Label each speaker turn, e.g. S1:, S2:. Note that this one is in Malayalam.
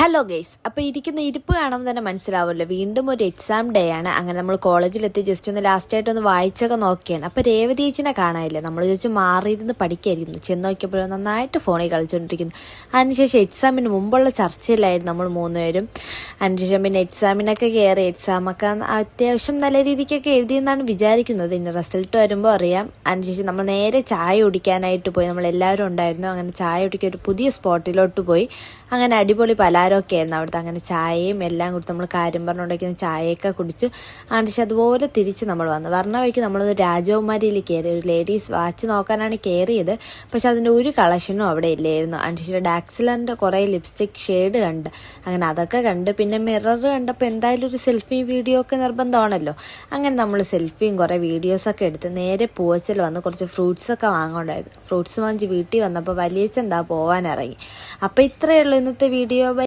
S1: ഹലോ ഗൈസ്, അപ്പോൾ ഇരിക്കുന്ന ഇരിപ്പ് കാണുമ്പോൾ തന്നെ മനസ്സിലാവുമല്ലോ, വീണ്ടും ഒരു എക്സാം ഡേ ആണ്. അങ്ങനെ നമ്മൾ കോളേജിലെത്തി ജസ്റ്റ് ഒന്ന് ലാസ്റ്റായിട്ടൊന്ന് വായിച്ചൊക്കെ നോക്കിയാണ്. അപ്പോൾ രേവതി ചേച്ചിനെ കാണാനില്ലേ, നമ്മൾ ചോദിച്ചു മാറിയിരുന്ന് പഠിക്കായിരുന്നു. ചെന്ന് നോക്കിയപ്പോൾ നന്നായിട്ട് ഫോണിൽ കളിച്ചുകൊണ്ടിരിക്കുന്നു. അതിനുശേഷം എക്സാമിന് മുമ്പുള്ള ചർച്ചയിലായിരുന്നു നമ്മൾ മൂന്നുപേരും. അതിനുശേഷം പിന്നെ എക്സാമിനൊക്കെ കയറി. എക്സാമൊക്കെ അത്യാവശ്യം നല്ല രീതിക്കൊക്കെ എഴുതിയെന്നാണ് വിചാരിക്കുന്നത്. ഇനി റിസൾട്ട് വരുമ്പോൾ അറിയാം. അതിനുശേഷം നമ്മൾ നേരെ ചായ കുടിക്കാനായിട്ട് പോയി. നമ്മളെല്ലാവരും ഉണ്ടായിരുന്നു. അങ്ങനെ ചായ കുടിക്കാൻ ഒരു പുതിയ സ്പോട്ടിലോട്ട് പോയി. അങ്ങനെ അടിപൊളി പലഹാരമൊക്കെ ആയിരുന്നു അവിടുത്തെ. അങ്ങനെ ചായയും എല്ലാം കൊടുത്ത് നമ്മൾ കാര്യം പറഞ്ഞുകൊണ്ടിരിക്കുന്ന ചായയൊക്കെ കുടിച്ചു. അതിനുശേഷം അതുപോലെ തിരിച്ച് നമ്മൾ വരണ വഴിക്ക് നമ്മളൊന്ന് രാജകുമാരിയിൽ കയറി. ഒരു ലേഡീസ് വാച്ച് നോക്കാനാണ് കയറിയത്. പക്ഷെ അതിൻ്റെ ഒരു കളക്ഷനും അവിടെ ഇല്ലായിരുന്നു. അതിനുശേഷം ഡാക്സിലറിൻ്റെ കുറേ ലിപ്സ്റ്റിക് ഷെയ്ഡ് കണ്ട്. അങ്ങനെ അതൊക്കെ കണ്ട്. പിന്നെ മിറർ കണ്ടപ്പോൾ എന്തായാലും ഒരു സെൽഫി വീഡിയോ ഒക്കെ നിർബന്ധമാണല്ലോ. അങ്ങനെ നമ്മൾ സെൽഫിയും കുറേ വീഡിയോസൊക്കെ എടുത്ത് നേരെ പൂവച്ചൽ വന്ന് കുറച്ച് ഫ്രൂട്ട്സൊക്കെ വാങ്ങുന്നുണ്ടായിരുന്നു. ഫ്രൂട്ട്സ് വാങ്ങിച്ച് വീട്ടിൽ വന്നപ്പോൾ വലിയച്ഛൻ എന്താ പോകാനിറങ്ങി. അപ്പോൾ ഇത്രയേ ഉള്ളൂ ഇന്നത്തെ വീഡിയോ.